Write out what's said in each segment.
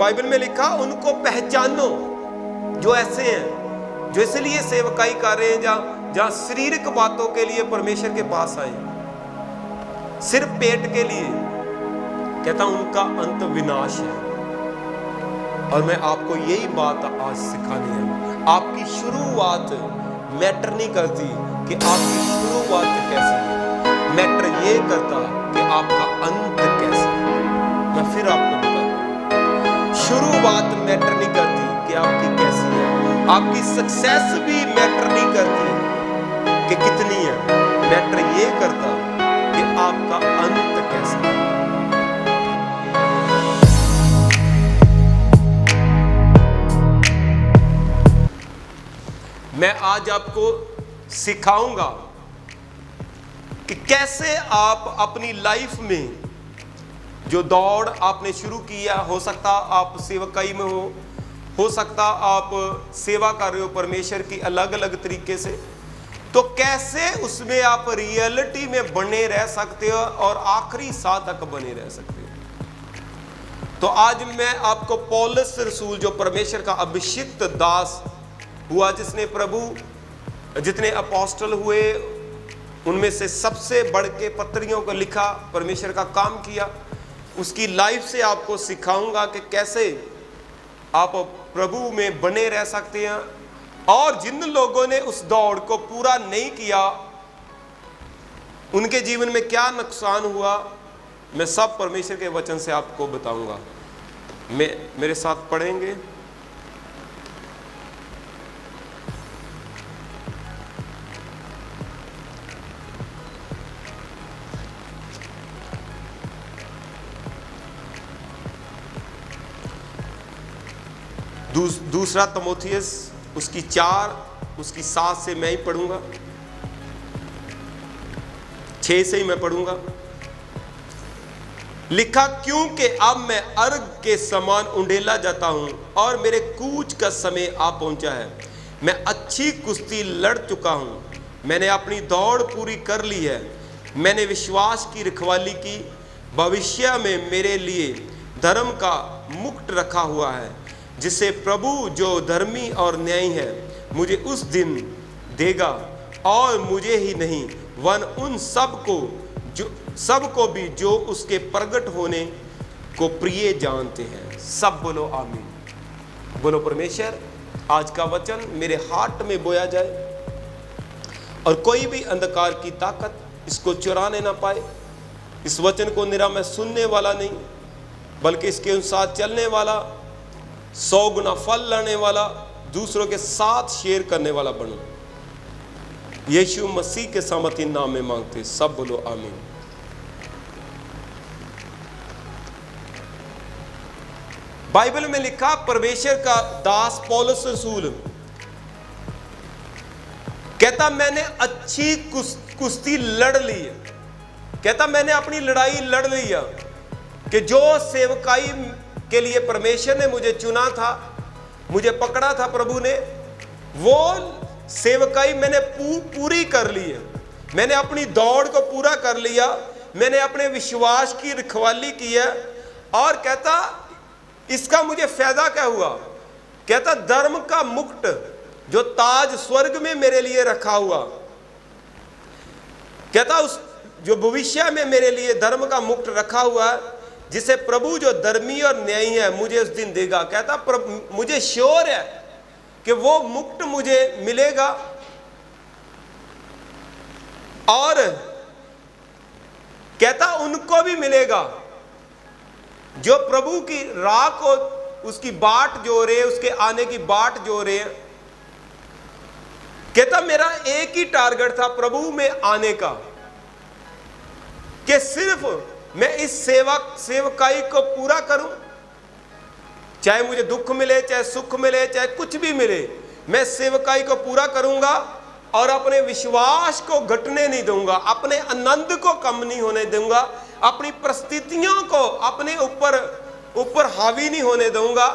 Bible में लिखा, उनको पहचानो जो ऐसे हैं, जो इसलिए सेवकाई कर रहे हैं, जहां शारीरिक बातों के लिए परमेश्वर के पास आए, सिर्फ पेट के लिए। कहता उनका अंत विनाश है। और मैं आपको यही बात आज सिखानी है। आपकी शुरुआत मैटर नहीं करती कि आपकी शुरुआत कैसी है, मैटर ये करता कि आपका अंत कैसा है। मैं फिर आपको बता दूं, शुरुआत मैटर नहीं करती कि आपकी कैसी है, आपकी सक्सेस भी मैटर नहीं करती कि कितनी है, मैटर ये करता कि आपका अंत कैसा है। मैं आज आपको सिखाऊंगा कि कैसे आप अपनी लाइफ में जो दौड़ आपने शुरू किया, हो सकता आप सेवकाई में हो सकता आप सेवा कर रहे हो परमेश्वर की अलग अलग तरीके से, तो कैसे उसमें आप रियलिटी में बने रह सकते हो और आखिरी साथ तक बने रह सकते हो। तो आज मैं आपको पौलुस रसूल, जो परमेश्वर का अभिषिक्त दास हुआ, जिसने प्रभु जितने अपोस्टल हुए उनमें से सबसे बढ़ के पत्रियों को लिखा, परमेश्वर का काम किया, उसकी लाइफ से आपको सिखाऊंगा कि कैसे आप प्रभु में बने रह सकते हैं। और जिन लोगों ने उस दौड़ को पूरा नहीं किया, उनके जीवन में क्या नुकसान हुआ, मैं सब परमेश्वर के वचन से आपको बताऊंगा। मेरे साथ पढ़ेंगे। दूसरा तीमुथियुस उसकी 4 उसकी 7 से मैं ही पढ़ूंगा, 6 से ही मैं पढ़ूंगा। लिखा, क्योंकि अब मैं अर्घ के समान उंडेला जाता हूं और मेरे कूच का समय आ पहुंचा है। मैं अच्छी कुश्ती लड़ चुका हूं, मैंने अपनी दौड़ पूरी कर ली है, मैंने विश्वास की रखवाली की। भविष्य में मेरे लिए धर्म का मुकुट रखा हुआ है, जिसे प्रभु जो धर्मी और न्यायी है मुझे उस दिन देगा, और मुझे ही नहीं वन उन सबको भी जो उसके प्रगट होने को प्रिय जानते हैं। सब बोलो आमीन। बोलो परमेश्वर, आज का वचन मेरे हार्ट में बोया जाए और कोई भी अंधकार की ताकत इसको चुराने ना पाए। इस वचन को निरा मैं सुनने वाला नहीं, बल्कि इसके अनुसार चलने वाला, 100 गुना फल लाने वाला, दूसरों के साथ शेयर करने वाला बनूं। यीशु मसीह के सामर्थी नाम में मांगते, सब बोलो आमीन। बाइबल में लिखा, परमेश्वर का दास पौलुस रसूल कहता, मैंने अच्छी कुश्ती लड़ ली है। कहता, मैंने अपनी लड़ाई लड़ ली है कि जो सेवकाई के लिए परमेश्वर ने मुझे चुना था, मुझे पकड़ा था प्रभु ने, वो सेवकाई मैंने पूरी कर ली है। मैंने अपनी दौड़ को पूरा कर लिया, मैंने अपने विश्वास की रखवाली की है। और कहता, इसका मुझे फायदा क्या हुआ? कहता, धर्म का मुकुट, जो ताज स्वर्ग में मेरे लिए रखा हुआ, कहता उस जो भविष्य में मेरे लिए धर्म का मुकुट रखा हुआ है, जिसे प्रभु जो धर्मी और न्यायी है मुझे उस दिन देगा। कहता, मुझे श्योर है कि वो मुकुट मुझे मिलेगा। और कहता, उनको भी मिलेगा जो प्रभु की राह को, उसकी बाट जो रहे, उसके आने की बाट जो रहे। कहता, मेरा एक ही टारगेट था प्रभु में आने का, कि सिर्फ मैं इस सेवकाई को पूरा करूं, चाहे मुझे दुख मिले, चाहे सुख मिले, चाहे कुछ भी मिले, मैं सेवकाई को पूरा करूंगा और अपने विश्वास को घटने नहीं दूंगा, अपने आनंद को कम नहीं होने दूंगा, अपनी परिस्थितियों को अपने ऊपर हावी नहीं होने दूंगा।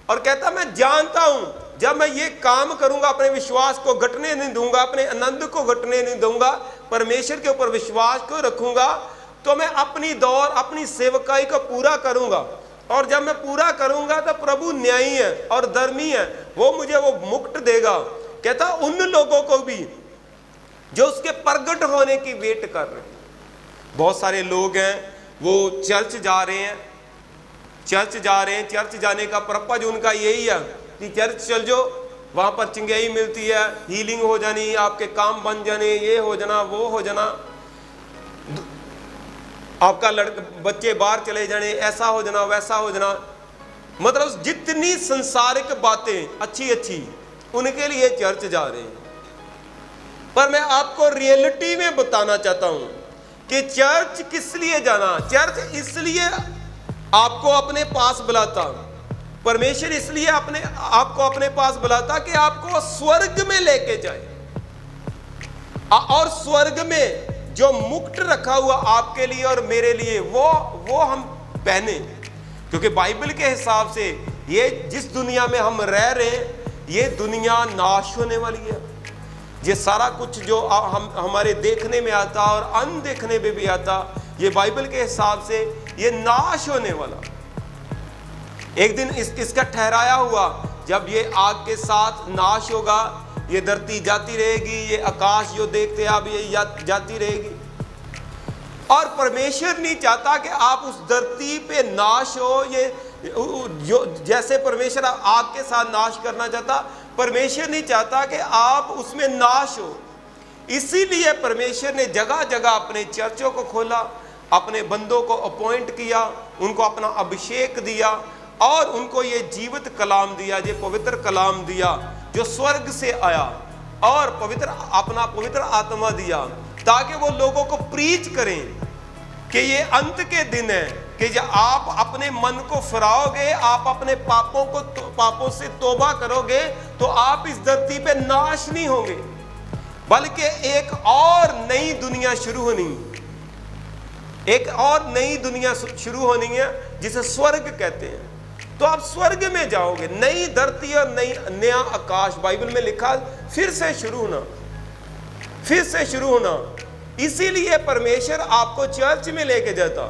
और कहता, मैं जानता हूं जब मैं ये काम करूंगा, अपने विश्वास को घटने नहीं दूंगा, अपने आनंद को घटने नहीं दूंगा, परमेश्वर के ऊपर विश्वास को रखूंगा, तो मैं अपनी दौड़, अपनी सेवकाई को पूरा करूंगा। और जब मैं पूरा करूंगा तो प्रभु न्यायी है और धर्मी है, वो मुझे वो मुक्त देगा। कहता उन लोगों को भी जो उसके प्रगट होने की वेट कर रहे हैं। बहुत सारे लोग हैं वो चर्च जा रहे हैं, चर्च जाने का पर्पज उनका यही है कि चर्च चल जाओ, वहां पर चिंगाई मिलती है, हीलिंग हो जानी, आपके काम बन जाने, ये हो जाना, वो हो जाना, आपका बच्चे बाहर चले जाने, ऐसा हो जाना, वैसा हो जाना। मतलब जितनी संसारिक बातें अच्छी अच्छी, उनके लिए चर्च जा रहे हैं। पर मैं आपको रियलिटी में बताना चाहता हूं कि चर्च किस लिए जाना। चर्च इसलिए आपको अपने पास बुलाता, परमेश्वर इसलिए आपको अपने पास बुलाता कि आपको स्वर्ग में लेके जाए, और स्वर्ग में जो मुकुट रखा हुआ आपके लिए और मेरे लिए वो हम पहने। क्योंकि बाइबल के हिसाब से ये जिस दुनिया में हम रह रहे हैं, ये दुनिया नाश होने वाली है। ये सारा कुछ जो हम हमारे देखने में आता और अनदेखने में भी आता, ये बाइबल के हिसाब से ये नाश होने वाला। एक दिन इसका ठहराया हुआ, जब ये आग के साथ नाश होगा, ये धरती जाती रहेगी, ये आकाश जो देखते हैं आप ये जाती रहेगी। और परमेश्वर नहीं चाहता कि आप उस धरती पे नाश हो। ये जो जैसे परमेश्वर आग के साथ नाश करना चाहता, परमेश्वर नहीं चाहता कि आप उसमें नाश हो। इसीलिए परमेश्वर ने जगह जगह अपने चर्चों को खोला, अपने बंदों को अपॉइंट किया, उनको अपना अभिषेक दिया और उनको ये जीवित कलाम दिया, ये पवित्र कलाम दिया जो स्वर्ग से आया, और अपना पवित्र आत्मा दिया, ताकि वो लोगों को प्रीच करें कि ये अंत के दिन है, कि जब आप अपने मन को फिराओगे, आप अपने पापों से तौबा करोगे, तो आप इस धरती पे नाश नहीं होंगे, बल्कि एक और नई दुनिया शुरू होनी, एक और नई दुनिया शुरू होनी है जिसे स्वर्ग कहते हैं। तो आप स्वर्ग में जाओगे, नई धरती और नया आकाश, बाइबल में लिखा फिर से शुरू होना। इसीलिए परमेश्वर आपको चर्च में लेके जाता,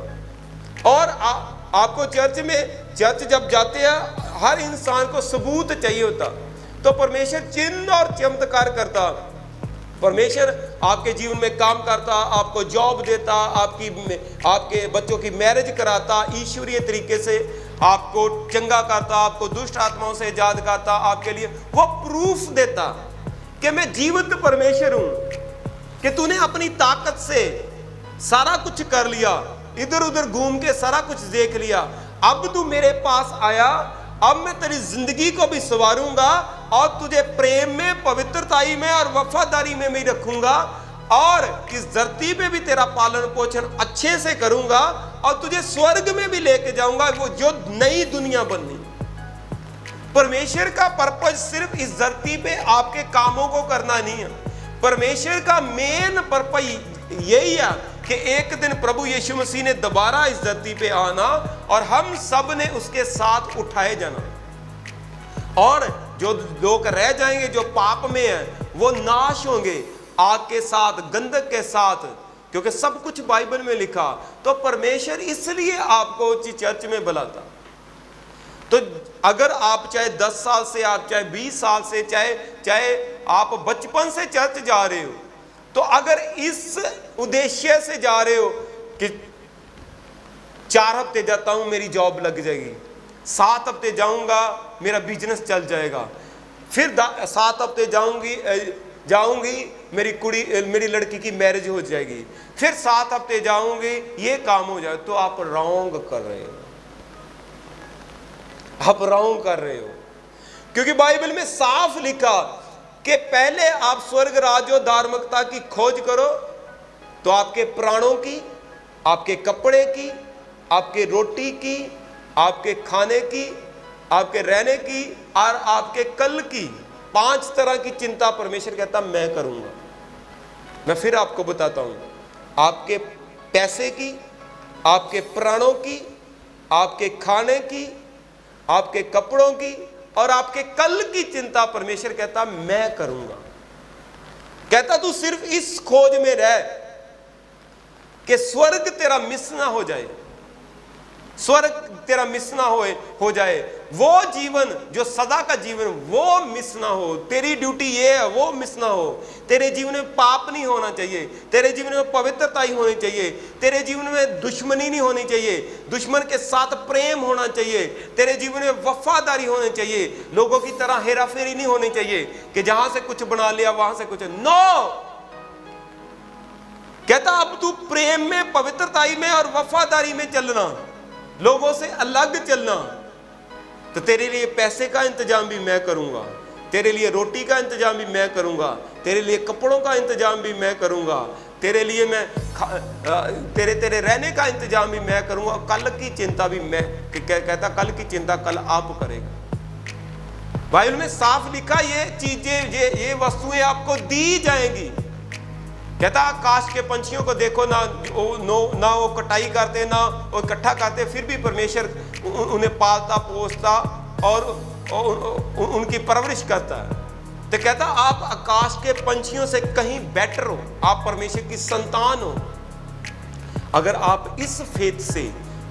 और आपको चर्च जब जाते हैं, हर इंसान को सबूत चाहिए होता, तो परमेश्वर चिन्ह और चमत्कार करता। परमेश्वर आपके जीवन में काम करता, आपको जॉब देता, आपके बच्चों की मैरिज कराता, ईश्वरीय तरीके से आपको चंगा करता, आपको दुष्ट आत्माओं से आजाद करता, आपके लिए वो प्रूफ देता कि मैं जीवित परमेश्वर हूं, कि तूने अपनी ताकत से सारा कुछ कर लिया, इधर उधर घूम के सारा कुछ देख लिया, अब तू मेरे पास आया, अब मैं तेरी जिंदगी को भी संवारूंगा और तुझे प्रेम में, पवित्रताई में और वफादारी में मैं रखूंगा, और इस धरती पे भी तेरा पालन पोषण अच्छे से करूंगा, और तुझे स्वर्ग में भी लेके जाऊंगा, वो जो नई दुनिया बननी। परमेश्वर का पर्पज सिर्फ इस धरती पे आपके कामों को करना नहीं है। परमेश्वर का मेन पर्पज यही है कि एक दिन प्रभु यीशु मसीह ने दोबारा इस धरती पे आना, और हम सब ने उसके साथ उठाए जाना, और जो लोग रह जाएंगे, जो पाप में हैं, वो नाश होंगे आग के साथ, गंधक के साथ, क्योंकि सब कुछ बाइबल में लिखा। तो परमेश्वर इसलिए आपको चर्च में बुलाता। तो अगर आप चाहे 10 साल से, आप चाहे 20 साल से, चाहे आप बचपन से चर्च जा रहे हो, तो अगर इस उद्देश्य से जा रहे हो कि 4 हफ्ते जाता हूं मेरी जॉब लग जाएगी, 7 हफ्ते जाऊंगा मेरा बिजनेस चल जाएगा, फिर 7 हफ्ते जाऊंगी मेरी लड़की की मैरिज हो जाएगी, फिर 7 हफ्ते जाऊंगी ये काम हो जाए, तो आप रॉन्ग कर रहे हो, आप रॉन्ग कर रहे हो। क्योंकि बाइबल में साफ लिखा कि पहले आप स्वर्ग राज्य और धार्मिकता की खोज करो, तो आपके प्राणों की, आपके कपड़े की, आपके रोटी की, आपके खाने की, आपके रहने की और आपके कल की 5 तरह की चिंता परमेश्वर कहता मैं करूंगा। मैं फिर आपको बताता हूं, आपके पैसे की, आपके प्राणों की, आपके खाने की, आपके कपड़ों की और आपके कल की चिंता परमेश्वर कहता मैं करूंगा। कहता तू सिर्फ इस खोज में रह कि स्वर्ग तेरा मिस ना हो जाए, स्वर्ग तेरा मिस ना हो जाए, वो जीवन जो सदा का जीवन वो मिस ना हो। तेरी ड्यूटी ये है, वो मिस ना हो। तेरे जीवन में पाप नहीं होना चाहिए, तेरे जीवन में पवित्रता ही होनी चाहिए, तेरे जीवन में दुश्मनी नहीं होनी चाहिए, दुश्मन के साथ प्रेम होना चाहिए, तेरे जीवन में वफादारी होनी चाहिए, लोगों की तरह हेराफेरी नहीं होनी चाहिए कि जहां से कुछ बना लिया वहां से कुछ। नो, कहता अब तू प्रेम में, पवित्रताई में और वफादारी में चलना, लोगों से अलग चलना, तो तेरे लिए पैसे का इंतजाम भी मैं करूंगा, तेरे लिए रोटी का इंतजाम भी मैं करूंगा, तेरे लिए कपड़ों का इंतजाम भी मैं करूंगा, तेरे लिए मैं तेरे रहने का इंतजाम भी मैं करूंगा। कल की चिंता भी मैं, कहता कल की चिंता कल आप करेगा। बाइबल में साफ लिखा ये चीजें, ये वस्तुएं आपको दी जाएंगी। कहता आकाश के पंछियों को देखो, ना वो कटाई करते, ना वो इकट्ठा करते, फिर भी परमेश्वर उन्हें पालता पोसता और उनकी परवरिश करता है। तो कहता आप आकाश के पंछियों से कहीं बेटर हो, आप परमेश्वर की संतान हो। अगर आप इस फेथ से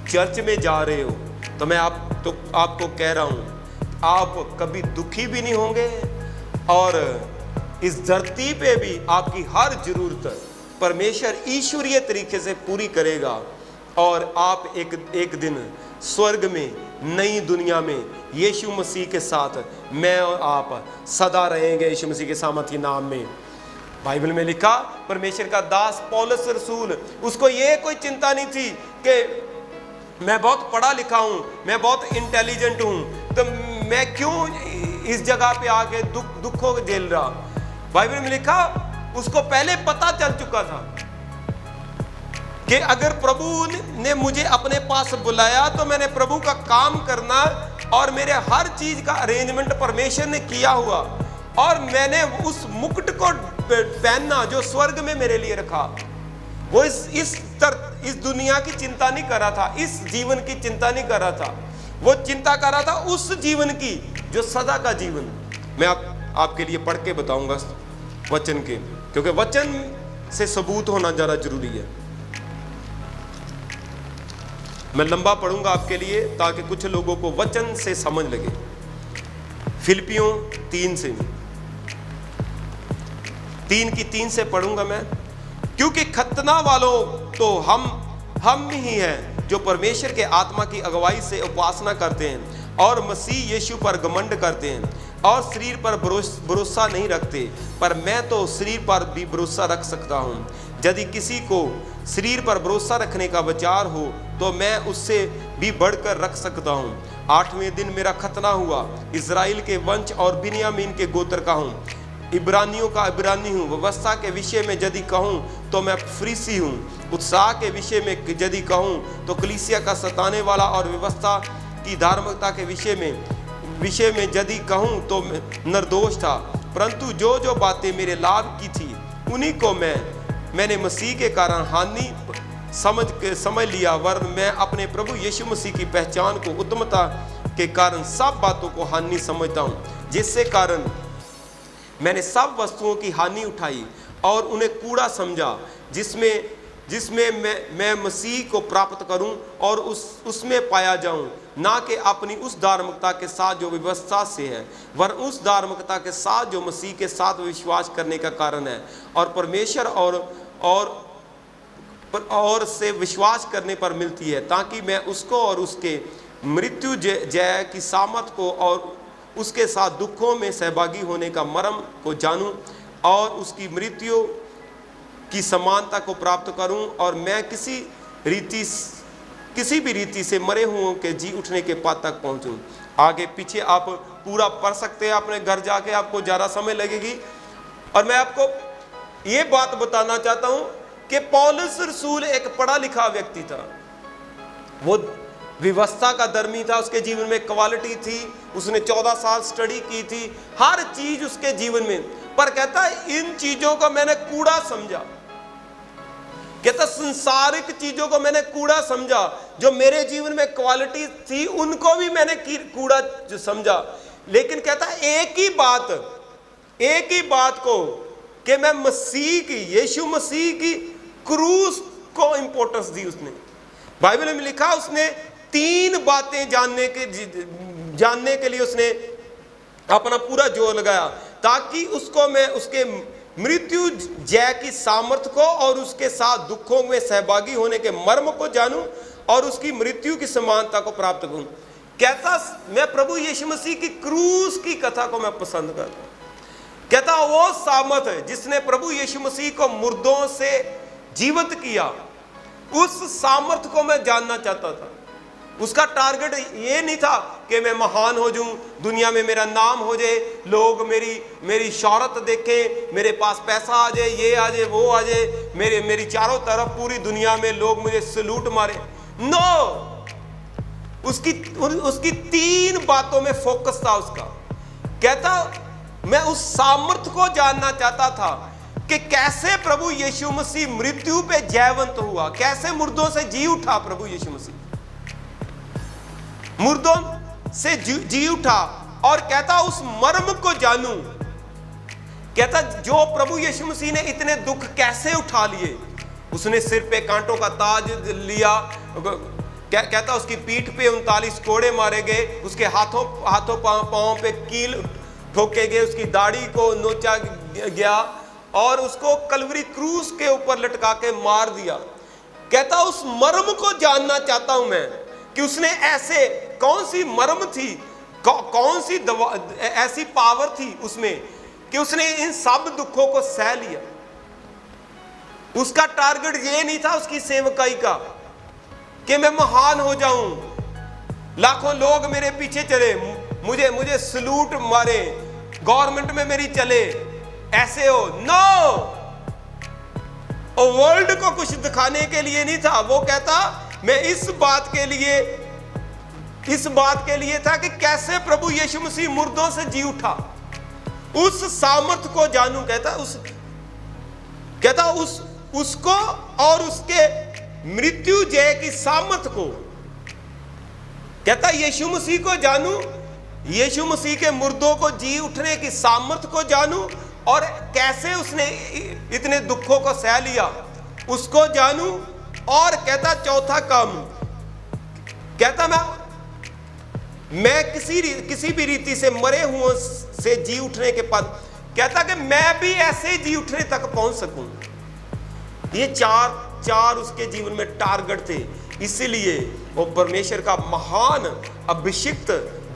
चर्च में जा रहे हो तो मैं आपको कह रहा हूं, आप कभी दुखी भी नहीं होंगे और इस धरती पे भी आपकी हर जरूरत परमेश्वर ईश्वरीय तरीके से पूरी करेगा और आप एक दिन स्वर्ग में, नई दुनिया में यीशु मसीह के साथ मैं और आप सदा रहेंगे यीशु मसीह के सामर्थी नाम में। बाइबल में लिखा परमेश्वर का दास पौलुस रसूल, उसको ये कोई चिंता नहीं थी कि मैं बहुत पढ़ा लिखा हूं, मैं बहुत इंटेलिजेंट हूं, तो मैं क्यों इस जगह पे आके दुखों को झेल रहा। बाइबल में लिखा उसको पहले पता चल चुका था कि अगर प्रभु ने मुझे अपने पास बुलाया तो मैंने प्रभु का काम करना और मेरे हर चीज का अरेंजमेंट परमेश्वर ने किया हुआ, और मैंने उस मुकुट को पहनना जो स्वर्ग में मेरे लिए रखा। वो इस दुनिया की चिंता नहीं कर रहा था, इस जीवन की चिंता नहीं कर रहा था, वो चिंता कर रहा था उस जीवन की जो सदा का जीवन। मैं आपके लिए पढ़ के बताऊंगा वचन के, क्योंकि वचन से सबूत होना ज्यादा जरूरी है। मैं लंबा पढ़ूंगा आपके लिए ताकि कुछ लोगों को वचन से समझ लगे। फिलिपियों 3 से, 3 से पढ़ूंगा मैं। क्योंकि खतना वालों तो हम ही हैं जो परमेश्वर के आत्मा की अगुवाई से उपासना करते हैं और मसीह यीशु पर घमंड करते हैं और शरीर पर भरोसा नहीं रखते, पर मैं तो शरीर पर भी भरोसा रख सकता हूँ। यदि किसी को शरीर पर भरोसा रखने का विचार हो तो मैं उससे भी बढ़कर रख सकता हूँ। 8वें दिन मेरा खतना हुआ, इज़राइल के वंश और बिन्यामीन के गोत्र का हूँ, इब्रानियों का इब्रानी हूँ। व्यवस्था के विषय में यदि कहूँ तो मैं फरीसी हूँ, उत्साह के विषय में यदि कहूँ तो कलीसिया का सताने वाला, और व्यवस्था की धार्मिकता के विषय में यदि कहूँ तो निर्दोष था। परंतु जो बातें मेरे लाभ की थी उन्हीं को मैंने मसीह के कारण हानि समझ लिया, वरन मैं अपने प्रभु यीशु मसीह की पहचान को उत्तमता के कारण सब बातों को हानि समझता हूँ, जिससे कारण मैंने सब वस्तुओं की हानि उठाई और उन्हें कूड़ा समझा, जिसमें मैं मसीह को प्राप्त करूं और उसमें पाया जाऊं, ना कि अपनी उस धार्मिकता के साथ जो व्यवस्था से है, वरन उस धार्मिकता के साथ जो मसीह के साथ विश्वास करने का कारण है और परमेश्वर और से विश्वास करने पर मिलती है, ताकि मैं उसको और उसके मृत्यु जय की सामर्थ को और उसके साथ दुखों में सहभागी होने का मर्म को जानूं और उसकी मृत्यु की समानता को प्राप्त करूं, और मैं किसी भी रीति से मरे हुओं के जी उठने के पद तक पहुंचूं। आगे पीछे आप पूरा पढ़ सकते हैं, अपने घर जाके आपको ज़्यादा समय लगेगी। और मैं आपको ये बात बताना चाहता हूं कि पौलुस रसूल एक पढ़ा लिखा व्यक्ति था, वो व्यवस्था का धर्मी था, उसके जीवन में क्वालिटी थी, उसने 14 साल स्टडी की थी, हर चीज उसके जीवन में, पर कहता है इन चीजों को मैंने कूड़ा समझा। कहता संसारिक चीजों को मैंने कूड़ा समझा, जो मेरे जीवन में क्वालिटी थी उनको भी मैंने कूड़ा समझा। लेकिन कहता है एक ही बात को कि मैं मसीह की, यीशु मसीह की क्रूस को इंपॉर्टेंस दी उसने। बाइबल में लिखा उसने 3 बातें जानने के लिए उसने अपना पूरा जोर लगाया, ताकि उसको मैं उसके मृत्यु जय की सामर्थ्य को और उसके साथ दुखों में सहभागी होने के मर्म को जानूं और उसकी मृत्यु की समानता को प्राप्त करूं। कहता मैं प्रभु यीशु मसीह की क्रूस की कथा को मैं पसंद करता हूं। कहता वो सामर्थ है जिसने प्रभु यीशु मसीह को मुर्दों से जीवित किया, उस सामर्थ को मैं जानना चाहता था। उसका टारगेट ये नहीं था कि मैं महान हो जाऊं, दुनिया में मेरा नाम हो जाए, लोग मेरी शौहरत देखें, मेरे पास पैसा आ जाए, ये आ जाए, वो आ जाए, मेरी चारों तरफ पूरी दुनिया में लोग मुझे सलूट मारे। नो, उसकी 3 बातों में फोकस था उसका। कहता मैं उस सामर्थ को जानना चाहता था कि कैसे प्रभु यीशु मसीह मृत्यु पे जयवंत हुआ, कैसे मुर्दों से जी उठा प्रभु यीशु मसीह, मुर्दों से जी उठा। और कहता उस मर्म को जानूं। कहता जो प्रभु यीशु मसीह ने इतने दुख कैसे उठा लिए, उसने सिर पे कांटों का ताज लिया, कहता उसकी पीठ पे 39 कोड़े मारे गए, उसके हाथों पांव पे कील ठोके गए, उसकी दाढ़ी को नोचा गया और उसको कलवरी क्रूस के ऊपर लटका के मार दिया। कहता उस मर्म को जानना चाहता हूं मैं कि उसने ऐसे कौन सी मर्म थी, कौन सी ऐसी पावर थी उसमें कि उसने इन सब दुखों को सह लिया। उसका टारगेट ये नहीं था उसकी सेवकाई का कि मैं महान हो जाऊं, लाखों लोग मेरे पीछे चले, मुझे सलूट मारे, गवर्नमेंट में मेरी चले, ऐसे हो। नो, वर्ल्ड को कुछ दिखाने के लिए नहीं था। वो कहता मैं इस बात के लिए था कि कैसे प्रभु यीशु मसीह मुर्दों से जी उठा, उस सामर्थ को जानूं। कहता उसको और उसके मृत्यु जय की सामर्थ को। कहता यीशु मसीह को जानूं, यीशु मसीह के मुर्दों को जी उठने की सामर्थ को जानूं और कैसे उसने इतने दुखों को सह लिया उसको जानूं। और कहता चौथा काम, कहता मैं किसी भी रीति से मरे हुओं से जी उठने के पद, कहता कि मैं भी ऐसे जी उठने तक पहुंच सकूं। ये चार उसके जीवन में टारगेट थे। इसीलिए वो परमेश्वर का महान अभिषिक्त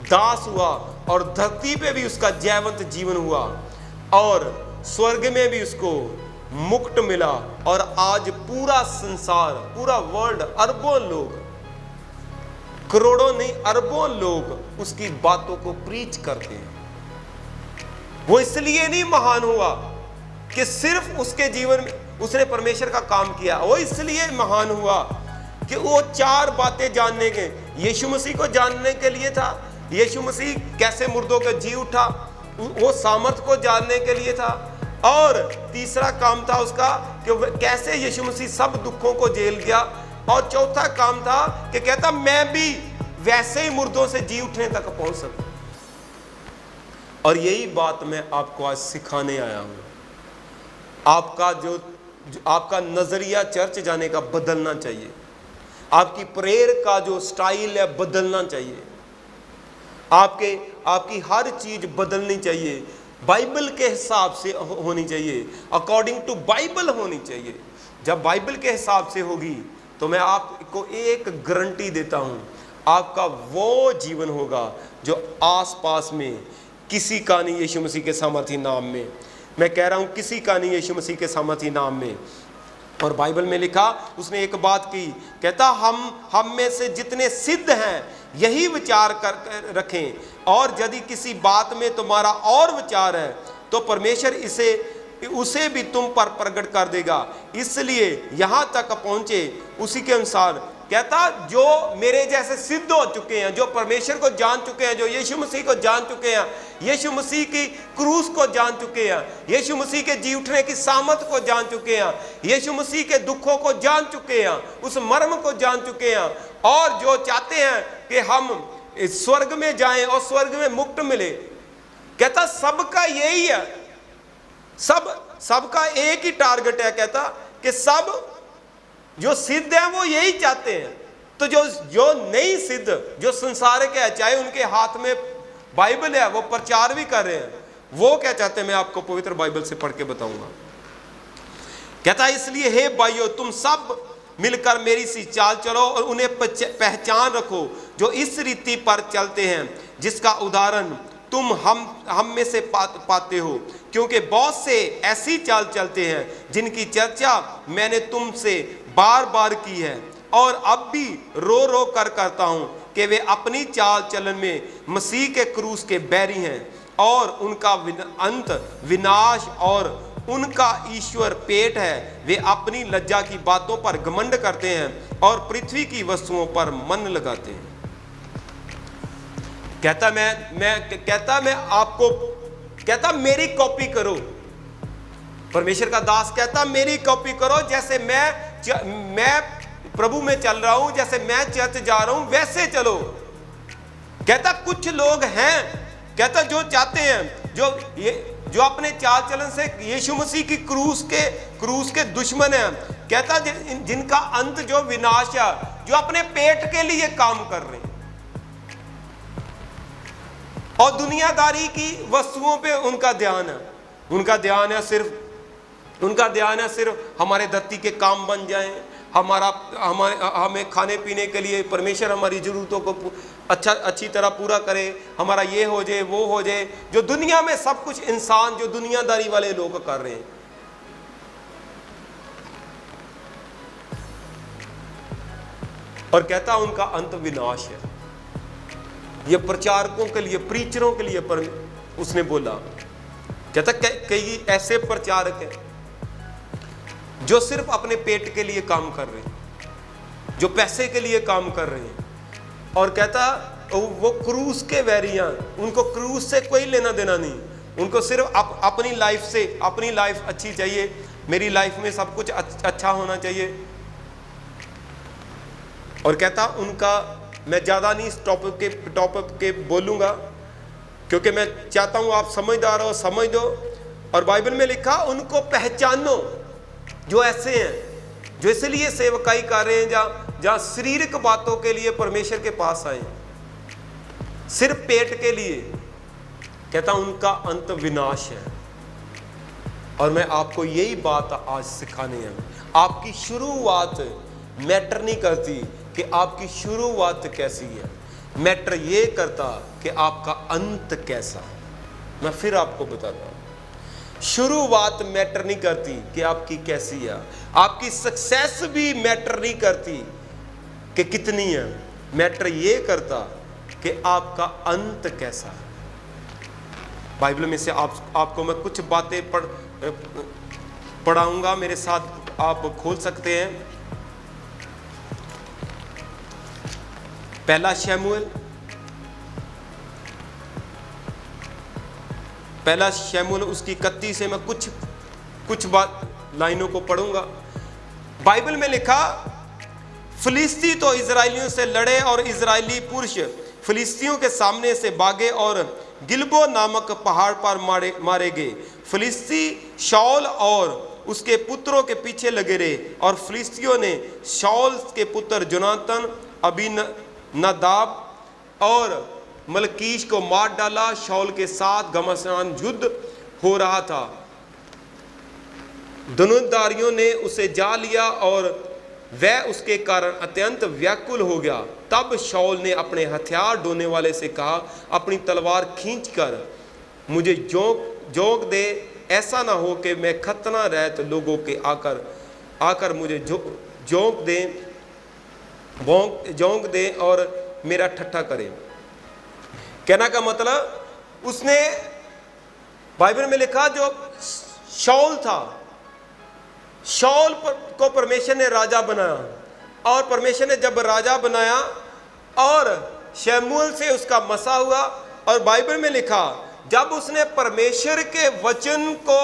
दास हुआ और धरती पे भी उसका जयवंत जीवन हुआ और स्वर्ग में भी उसको मुकुट मिला। और आज पूरा संसार, पूरा वर्ल्ड, अरबों लोग, करोड़ों नहीं अरबों लोग उसकी बातों को प्रीच करते हैं। वो इसलिए नहीं महान हुआ कि सिर्फ उसके जीवन में उसने परमेश्वर का काम किया, वो इसलिए महान हुआ कि वो 4 बातें जानने के, यीशु मसीह को जानने के लिए था, यीशु मसीह कैसे मुर्दों का जी उठा वो सामर्थ को जानने के लिए था, और तीसरा काम था उसका कि कैसे यीशु मसीह सब दुखों को झेल गया, और चौथा काम था कि कहता मैं भी वैसे ही मुर्दों से जी उठने तक पहुंच सकूं। और यही बात मैं आपको आज सिखाने आया हूं। आपका नजरिया चर्च जाने का बदलना चाहिए, आपकी प्रेयर का जो स्टाइल है बदलना चाहिए, आपकी हर चीज बदलनी चाहिए, बाइबल के हिसाब से होनी चाहिए, अकॉर्डिंग टू बाइबल होनी चाहिए। जब बाइबल के हिसाब से होगी तो मैं आपको एक गारंटी देता हूं, आपका वो जीवन होगा जो आसपास में किसी का नहीं, यीशु मसीह के सामर्थी नाम में, मैं कह रहा हूं किसी का नहीं, यीशु मसीह के सामर्थी नाम में। और बाइबल में लिखा, उसने एक बात की, कहता हम में से जितने सिद्ध हैं यही विचार कर रखें, और यदि किसी बात में तुम्हारा और विचार है तो परमेश्वर उसे भी तुम पर प्रकट कर देगा। इसलिए यहां तक पहुंचे उसी के अनुसार। कहता जो मेरे जैसे सिद्ध हो चुके हैं, जो परमेश्वर को जान चुके हैं, जो यीशु मसीह को जान चुके हैं, यीशु मसीह की क्रूस को जान चुके हैं, यीशु मसीह के जी उठने की सामर्थ को जान चुके हैं, यीशु मसीह के दुखों को जान चुके हैं, उस मर्म को जान चुके हैं, और जो चाहते हैं कि हम स्वर्ग में जाएं और स्वर्ग में मुक्त मिले। कहता सबका यही है, सबका एक ही टारगेट है। कहता कि सब जो सिद्ध हैं वो यही चाहते हैं तो जो नहीं सिद्ध, जो संसारिक है, चाहे उनके हाथ में बाइबल है, वो प्रचार भी कर रहे हैं, वो क्या चाहते हैं मैं आपको पवित्र बाइबल से पढ़ के बताऊंगा। कहता है इसलिए हे भाइयों, तुम सब मिलकर मेरी सी चाल चलो और उन्हें पहचान रखो जो इस रीति पर चलते हैं जिसका उदाहरण तुम हम में से पाते हो, क्योंकि बहुत से ऐसी चाल चलते हैं जिनकी चर्चा मैंने तुमसे बार बार की है और अब भी रो रो कर करता हूं कि वे अपनी चाल चलन में मसीह के क्रूस के बैरी हैं और उनका अंत विनाश और उनका ईश्वर पेट है। वे अपनी लज्जा की बातों पर घमंड करते हैं और पृथ्वी की वस्तुओं पर मन लगाते हैं। कहता मेरी कॉपी करो। परमेश्वर का दास कहता मेरी कॉपी करो, जैसे मैं प्रभु में चल रहा हूं, जैसे मैं चर्च जा रहा हूं वैसे चलो। कहता कुछ लोग हैं, कहता जो चाहते हैं, जो अपने चाल चलन से यीशु मसीह की क्रूस के दुश्मन हैं, कहता जिनका अंत जो विनाश है, जो अपने पेट के लिए काम कर रहे हैं और दुनियादारी की वस्तुओं पे उनका ध्यान है सिर्फ हमारे धरती के काम बन जाएं, हमें खाने पीने के लिए परमेश्वर हमारी जरूरतों को अच्छी तरह पूरा करे, हमारा ये हो जाए वो हो जाए। जो दुनिया में सब कुछ इंसान, जो दुनियादारी वाले लोग कर रहे हैं, और कहता उनका अंत विनाश है। ये प्रचारकों के लिए, प्रीचरों के लिए पर उसने बोला। कहता कई ऐसे प्रचारक हैं जो सिर्फ अपने पेट के लिए काम कर रहे हैं, जो पैसे के लिए काम कर रहे हैं, और कहता वो क्रूस के वैरियां, उनको क्रूस से कोई लेना देना नहीं, उनको सिर्फ अपनी लाइफ अच्छी चाहिए, मेरी लाइफ में सब कुछ अच्छा होना चाहिए। और कहता उनका, मैं ज़्यादा नहीं इस टॉपिक के बोलूँगा क्योंकि मैं चाहता हूँ आप समझदार हो, समझ दो। और बाइबल में लिखा उनको पहचानो जो ऐसे हैं, जो इसलिए सेवकाई कर रहे हैं, जहाँ शारीरिक बातों के लिए परमेश्वर के पास आए, सिर्फ पेट के लिए। कहता उनका अंत विनाश है। और मैं आपको यही बात आज सिखानी है। आपकी शुरुआत मैटर नहीं करती कि आपकी शुरुआत कैसी है, मैटर ये करता कि आपका अंत कैसा है। मैं फिर आपको बताता हूं, शुरुआत मैटर नहीं करती कि आपकी कैसी है, आपकी सक्सेस भी मैटर नहीं करती कि कितनी है, मैटर ये करता कि आपका अंत कैसा है। बाइबल में से आपको मैं कुछ बातें पढ़ाऊंगा, मेरे साथ आप खोल सकते हैं। पहला शमूएल उसकी 31 से मैं कुछ लाइनों को पढ़ूंगा। बाइबल में लिखा, फिलिस्ती तो इजराइलियों से लड़े और इजरायली पुरुष फिलिस्तियों के सामने से भागे और गिलबो नामक पहाड़ पर मारे गए। फिलिस्ती शाऊल और उसके पुत्रों के पीछे लगे रहे और फिलिस्तियों ने शाऊल के पुत्र जोनातन, अबीनादाब और मलकीश को मार डाला। शाऊल के साथ घमासान युद्ध हो रहा था। धनुर्धारियों ने उसे जा लिया और वह उसके कारण अत्यंत व्याकुल हो गया। तब शाऊल ने अपने हथियार ढोने वाले से कहा, अपनी तलवार खींचकर मुझे जोंक दे, ऐसा ना हो कि मैं खतना रहत लोगों के आकर मुझे जोंक दे और मेरा ठट्ठा करे। कहना का मतलब, उसने बाइबल में लिखा जो शाऊल था, शाऊल को परमेश्वर ने राजा बनाया और परमेश्वर ने जब राजा बनाया और शमूएल से उसका मसा हुआ। और बाइबल में लिखा जब उसने परमेश्वर के वचन को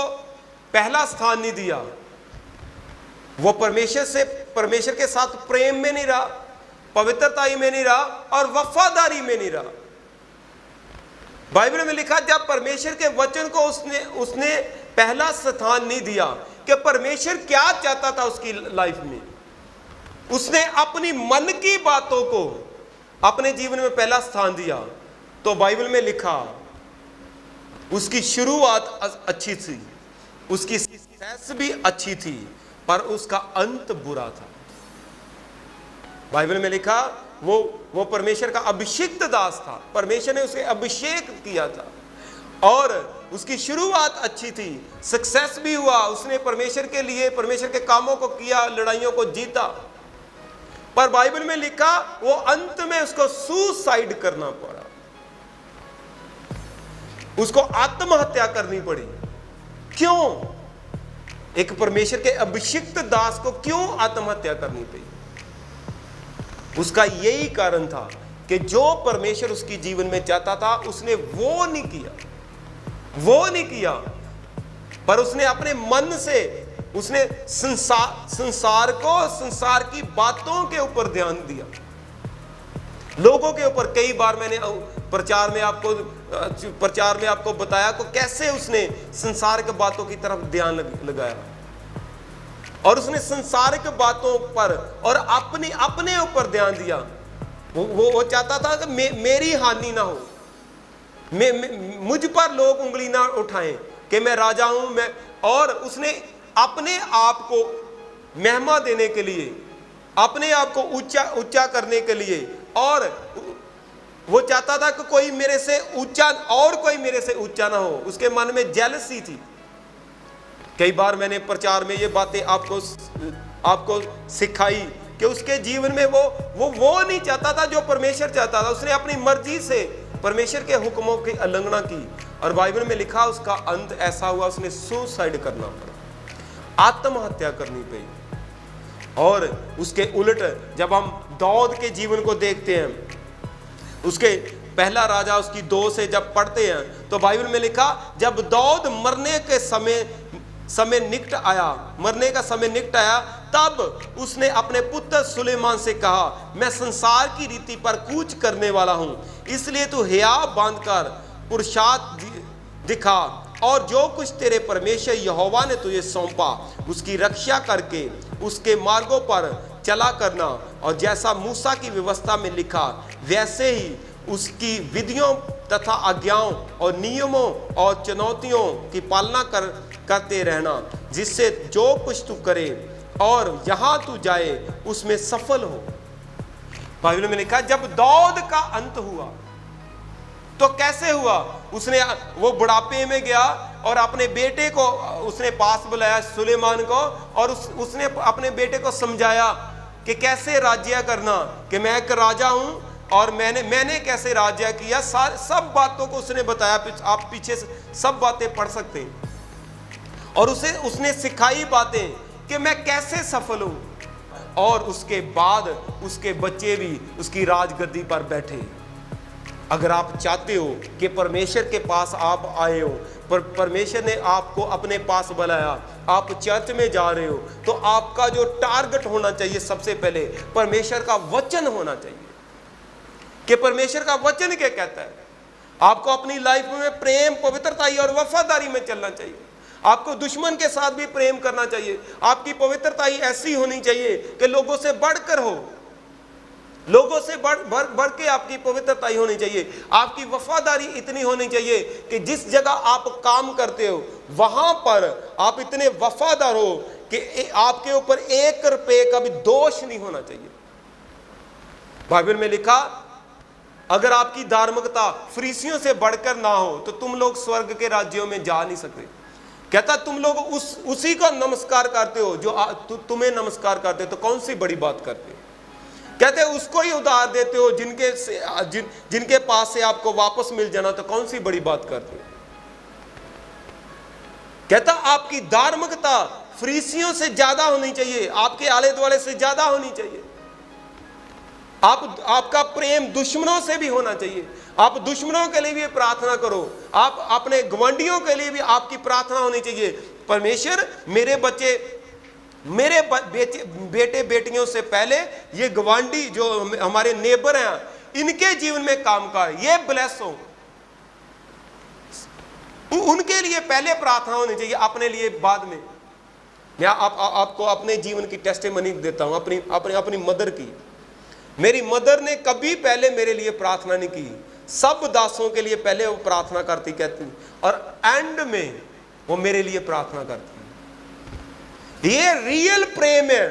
पहला स्थान नहीं दिया, वो परमेश्वर के साथ प्रेम में नहीं रहा, पवित्रता में नहीं रहा और वफादारी में नहीं रहा। बाइबल में लिखा जब परमेश्वर के वचन को उसने पहला स्थान नहीं दिया कि परमेश्वर क्या चाहता था उसकी लाइफ में, उसने अपनी मन की बातों को अपने जीवन में पहला स्थान दिया, तो बाइबल में लिखा उसकी शुरुआत अच्छी थी, उसकी सक्सेस भी अच्छी थी, पर उसका अंत बुरा था। बाइबल में लिखा वो परमेश्वर का अभिषिक्त दास था, परमेश्वर ने उसे अभिषेक किया था और उसकी शुरुआत अच्छी थी, सक्सेस भी हुआ, उसने परमेश्वर के लिए परमेश्वर के कामों को किया, लड़ाइयों को जीता। पर बाइबल में लिखा वो अंत में उसको सुसाइड करना पड़ा, उसको आत्महत्या करनी पड़ी। क्यों? एक परमेश्वर के अभिषिक्त दास को क्यों आत्महत्या करनी पड़ी? उसका यही कारण था कि जो परमेश्वर उसके जीवन में चाहता था उसने वो नहीं किया, पर उसने अपने मन से उसने संसार की बातों के ऊपर ध्यान दिया, लोगों के ऊपर। कई बार मैंने प्रचार में आपको बताया को कैसे उसने संसार की बातों की तरफ ध्यान लगाया और उसने संसारिक बातों पर और अपने ऊपर ध्यान दिया। वो चाहता था कि मेरी हानि ना हो, मुझ पर लोग उंगली ना उठाएं कि मैं राजा हूं मैं। और उसने अपने आप को महिमा देने के लिए, अपने आप को ऊंचा करने के लिए, और वो चाहता था कि कोई मेरे से ऊंचा ना हो। उसके मन में जेलसी थी। कई बार मैंने प्रचार में ये बातें आपको सिखाई कि उसके जीवन में वो नहीं चाहता था जो परमेश्वर चाहता था। उसने अपनी मर्जी से परमेश्वर के हुक्मों की उल्लंघना की और बाइबल में लिखा उसका अंत ऐसा हुआ, उसने सुसाइड करना पड़ा, आत्महत्या करनी पड़ी। और उसके उलट जब हम दाऊद के जीवन को देखते हैं, उसके पहला राजा उसकी 2 से जब पढ़ते हैं तो बाइबल में लिखा जब दाऊद मरने का समय निकट आया तब उसने अपने पुत्र सुलेमान से कहा, मैं संसार की रीति पर कूच करने वाला हूं, इसलिए तू हियाव बांधकर पुरुषार्थ दिखा और जो कुछ तेरे परमेश्वर यहोवा ने तुझे सौंपा उसकी रक्षा करके उसके मार्गों पर चला करना, और जैसा मूसा की व्यवस्था में लिखा वैसे ही उसकी विधियों तथा आज्ञाओं और नियमों और चुनौतियों की पालना करते रहना, जिससे जो कुछ तू करे और जहां तू जाए उसमें सफल हो। बाइबल में लिखा जब दाऊद का अंत हुआ तो कैसे हुआ? वो बुढ़ापे में गया और अपने बेटे को उसने पास बुलाया, सुलेमान को, और उसने अपने बेटे को समझाया कि कैसे राज्य करना, कि मैं एक राजा हूं और मैंने कैसे राज्य किया। सब बातों को उसने बताया। आप पीछे से सब बातें पढ़ सकते हैं। और उसने सिखाई बातें कि मैं कैसे सफल हूं। और उसके बाद उसके बच्चे भी उसकी राजगद्दी पर बैठे। अगर आप चाहते हो कि परमेश्वर के पास आप आए हो, पर परमेश्वर ने आपको अपने पास बुलाया, आप चर्च में जा रहे हो, तो आपका जो टारगेट होना चाहिए सबसे पहले परमेश्वर का वचन होना चाहिए कि परमेश्वर का वचन क्या कहता है। आपको अपनी लाइफ में प्रेम, पवित्रता और वफादारी में चलना चाहिए। आपको दुश्मन के साथ भी प्रेम करना चाहिए। आपकी पवित्रता ही ऐसी होनी चाहिए कि लोगों से बढ़कर हो, लोगों से बढ़ के आपकी पवित्रता ही होनी चाहिए। आपकी वफादारी इतनी होनी चाहिए कि जिस जगह आप काम करते हो वहां पर आप इतने वफादार हो कि आपके ऊपर 1 रुपये का भी दोष नहीं होना चाहिए। बाइबल में लिखा अगर आपकी धार्मिकता फरीसियों से बढ़कर ना हो तो तुम लोग स्वर्ग के राज्यों में जा नहीं सकते। कहता तुम लोग उसी को नमस्कार करते हो जो तुम्हें नमस्कार करते हो, तो कौन सी बड़ी बात करते हो। कहते उसको ही उधार देते हो जिनके पास से आपको वापस मिल जाना, तो कौन सी बड़ी बात करते हो। कहता आपकी धार्मिकता फरीसियों से ज्यादा होनी चाहिए, आपके आले दुआले से ज्यादा होनी चाहिए। आपका प्रेम दुश्मनों से भी होना चाहिए। आप दुश्मनों के लिए भी प्रार्थना करो, आप अपने घमंडियों के लिए भी आपकी प्रार्थना होनी चाहिए। परमेश्वर मेरे बेटे बेटियों से पहले ये गवांडी जो हमारे नेबर हैं इनके जीवन में काम कर, ये ब्लेस हो, उनके लिए पहले प्रार्थना होनी चाहिए, अपने लिए बाद में। मैं आपको अपने जीवन की टेस्टिमनी देता हूं, अपनी मदर की। मेरी मदर ने कभी पहले मेरे लिए प्रार्थना नहीं की, सब दासों के लिए पहले वो प्रार्थना करती, कहती, और एंड में वो मेरे लिए प्रार्थना करती। ये रियल प्रेम है।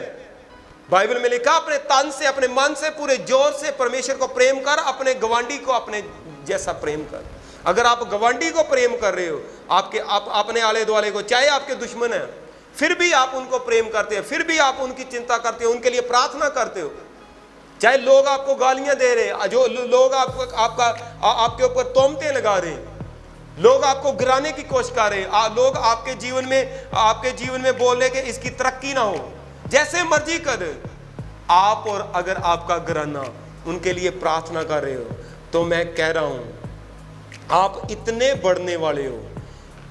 बाइबल में लिखा, अपने तन से, अपने मन से, पूरे जोर से परमेश्वर को प्रेम कर, अपने गवांडी को अपने जैसा प्रेम कर। अगर आप गवांडी को प्रेम कर रहे हो, अपने आले दुआले को, चाहे आपके दुश्मन है, फिर भी आप उनको प्रेम करते हो, फिर भी आप उनकी चिंता करते हो, उनके लिए प्रार्थना करते हो, चाहे लोग आपको गालियां दे रहे हैं, जो लोग आपके ऊपर तोहमतें लगा रहे हैं, लोग आपको गिराने की कोशिश कर रहे हैं, लोग आपके जीवन में बोल रहे कि इसकी तरक्की ना हो, जैसे मर्जी कर, आप और अगर आपका गिराना उनके लिए प्रार्थना कर रहे हो, तो मैं कह रहा हूं आप इतने बढ़ने वाले हो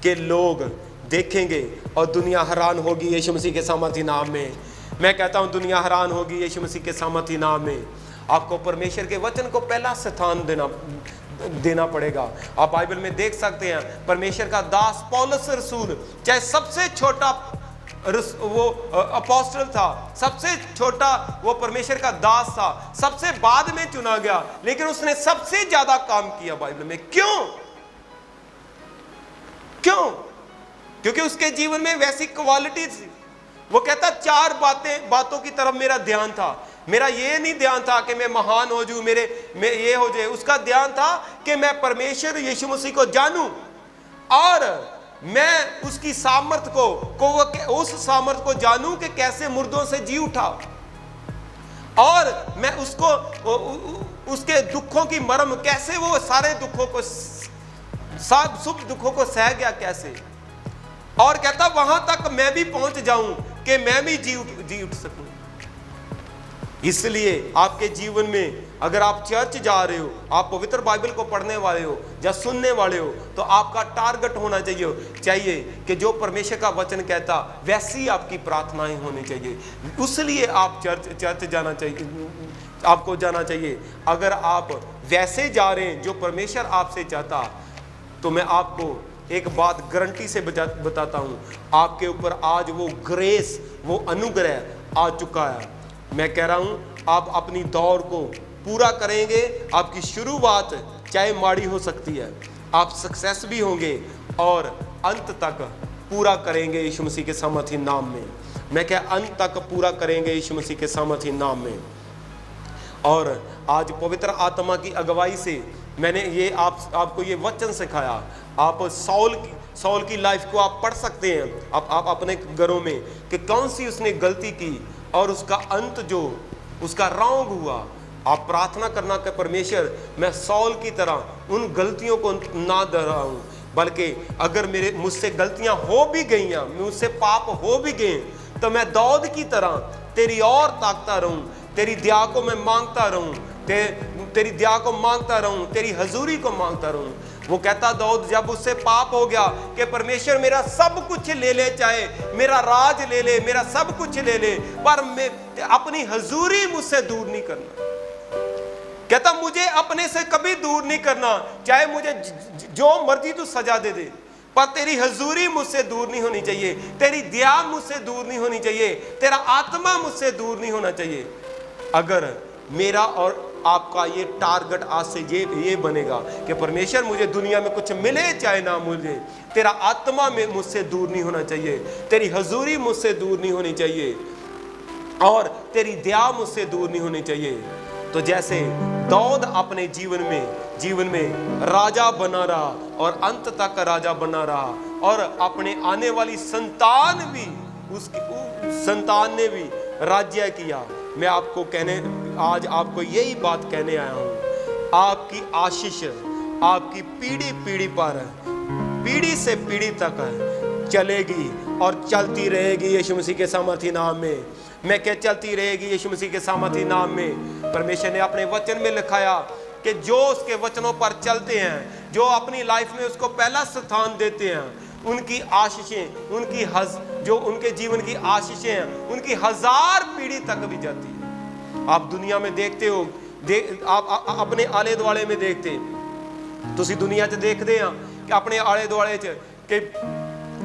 कि लोग देखेंगे और दुनिया हैरान होगी यीशु मसीह के सामर्थी नाम में। मैं कहता हूं दुनिया हैरान होगी यीशु मसीह के सामर्थी नाम में। आपको परमेश्वर के वचन को पहला स्थान देना पड़ेगा। आप बाइबल में देख सकते हैं, परमेश्वर का दास पौलुस रसूल, चाहे सबसे छोटा वो अपोस्टल था, सबसे छोटा वो परमेश्वर का दास था, सबसे बाद में चुना गया, लेकिन उसने सबसे ज्यादा काम किया बाइबल में। क्यों? क्योंकि उसके जीवन में वैसी क्वालिटी थी। वो कहता 4 बातों की तरफ मेरा ध्यान था। मेरा ये नहीं ध्यान था कि मैं महान हो जाऊं, मैं ये हो जाए। उसका ध्यान था कि मैं परमेश्वर यीशु मसीह को जानूं और मैं उसकी सामर्थ को उस सामर्थ को जानूं कि कैसे मुर्दों से जी उठा, और मैं उसके दुखों की मर्म, कैसे वो सारे दुखों को, सुख दुखों को सह गया कैसे, और कहता वहां तक मैं भी पहुंच जाऊं कि मैं भी जी उठ सकूं। इसलिए आपके जीवन में अगर आप चर्च जा रहे हो, आप पवित्र बाइबल को पढ़ने वाले हो या सुनने वाले हो, तो आपका टारगेट होना चाहिए कि जो परमेश्वर का वचन कहता वैसी आपकी प्रार्थनाएं होनी चाहिए। इसलिए आप चर्च जाना चाहिए, आपको जाना चाहिए। अगर आप वैसे जा रहे हैं जो परमेश्वर आपसे चाहता, तो मैं आपको एक बात गारंटी से बताता हूं, आपके ऊपर आज वो ग्रेस, वो अनुग्रह आ चुका है। मैं कह रहा हूं आप अपनी दौड़ को पूरा करेंगे। आपकी शुरुआत चाहे माड़ी हो सकती है, आप सक्सेस भी होंगे और अंत तक पूरा करेंगे यीशु मसीह के सामर्थी नाम में। मैं क्या अंत तक पूरा करेंगे यीशु मसीह के सामर्थी नाम में। और आज पवित्र आत्मा की अगुवाई से मैंने ये आपको ये वचन सिखाया। आप सौल की लाइफ को आप पढ़ सकते हैं आप अपने घरों में कि कौन सी उसने गलती की और उसका अंत जो उसका रॉन्ग हुआ। आप प्रार्थना करना कि परमेश्वर मैं सौल की तरह उन गलतियों को ना दोहराऊं, बल्कि अगर मुझसे गलतियां हो भी गई हैं, मुझसे पाप हो भी गए, तो मैं दाऊद की तरह तेरी और ताकता रहूं, तेरी दया को मैं मांगता रहूं, तेरी दया को मांगता रहूं, तेरी हजूरी को मांगता रहूं। वो कहता दाऊद जब उससे पाप हो गया कि परमेश्वर मेरा सब कुछ ले ले, चाहे मेरा राज ले ले, मेरा सब कुछ ले ले, पर मैं अपनी हजूरी मुझसे दूर नहीं करना। कहता मुझे अपने से कभी दूर नहीं करना, चाहे मुझे जो मर्जी तू सजा दे दे, पर तेरी हजूरी मुझसे दूर नहीं होनी चाहिए, तेरी दया मुझसे दूर नहीं होनी चाहिए, तेरा आत्मा मुझसे दूर नहीं होना चाहिए। अगर मेरा और आपका ये टारगेट आज से ये बनेगा कि परमेश्वर मुझे दुनिया में कुछ मिले चाहे ना मिले, तेरा आत्मा में मुझसे दूर नहीं होना चाहिए, तेरी हजूरी मुझसे दूर नहीं होनी चाहिए, और तेरी दया मुझसे दूर नहीं होनी चाहिए। तो जैसे दाऊद अपने जीवन में राजा बना रहा और अंत तक राजा बना रहा, और अपने आने वाली संतान ने भी राज्य किया। मैं आपको आज आपको यही बात कहने आया हूं, आपकी आशीष आपकी पीढ़ी पर, पीढ़ी से पीढ़ी तक चलेगी और चलती रहेगी यीशु मसीह के सामर्थी नाम में। मैं क्या चलती रहेगी यीशु मसीह के सामर्थी नाम में। परमेश्वर ने अपने वचन में लिखाया कि जो उसके वचनों पर चलते हैं, जो अपनी लाइफ में उसको पहला स्थान देते हैं, उनकी आशीषें, जो उनके जीवन की आशीषें हैं, उनकी 1000 पीढ़ी तक भी जाती है। आप दुनिया में देखते हो, आप अपने आले दुआले में देखते, तुसी दुनिया च देखते हैं कि अपने आले दुआले च कि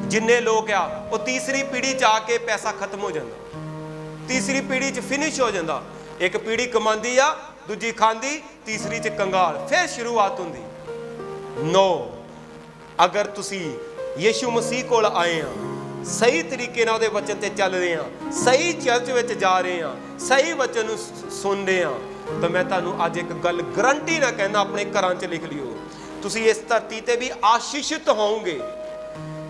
जिन्ने लोग आ वो तीसरी पीढ़ी च आके पैसा खत्म हो जाता, तीसरी पीढ़ी च फिनिश हो जाता। एक पीढ़ी कमांदी आ, दूजी खांदी, तीसरी च कंगाल, फिर शुरुआत होंदी। नो, अगर तुसी यीशु मसीह कोल आए हैं, सही तरीके नाल उहदे वचन ते चल रहे हैं, सही चर्च विच जा रहे हैं, सही वचन नूं सुन रहे हैं, तो मैं तुहानूं अज एक गल गारंटी ना कहना, अपने घरां च लिख लियो, तुसी इस धरती ते भी आशीषित होवोगे।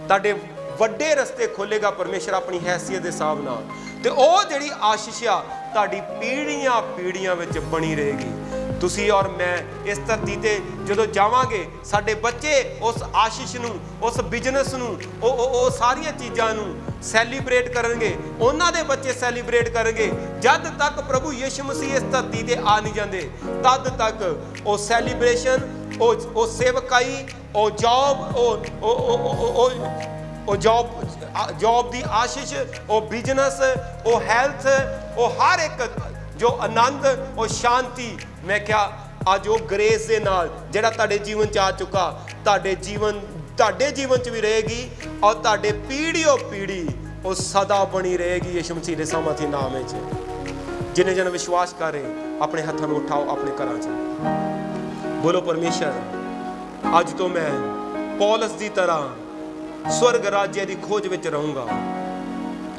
तुहाडे वड्डे रस्ते खोलेगा परमेश्वर अपनी हैसियत के हिसाब नाल, ते ओह जिहड़ी आशीष आ तुहाडी पीढ़ियां पीढ़ियां विच बनी रहेगी। तुसी और मैं इस धरती ते जदों जावांगे, साडे बच्चे उस आशीष नूं, उस बिजनेस नूं, ओ सारियां चीज़ां नूं सैलीब्रेट करनगे, उन्हां दे बच्चे सैलीब्रेट करनगे। जद तक प्रभु यीशु मसीह इस धरती ते आ नहीं जांदे, तद तक ओ सैलीब्रेशन, ओ सेवकाई, ओ जॉब, ओ जॉब दी आशीष, ओ बिजनेस, ओ हेल्थ, ओ हर एक जो आनंद, ओ शांति, मैं क्या अज वो ग्रेस दे नाल जिहड़ा तुहाडे जीवन च आ चुका, तुहाडे जीवन च भी रहेगी, और तुहाडे पीढ़ियों पीढ़ी वो सदा बनी रहेगी यीशु मसीह दे सामर्थी नाम विच। जिन्हें जन विश्वास कर रहे अपने हत्थां नूं उठाओ, अपने घरां च बोलो, परमेश्वर अज तो मैं पौलुस की तरह स्वर्ग राज्य की खोज विच रहूँगा,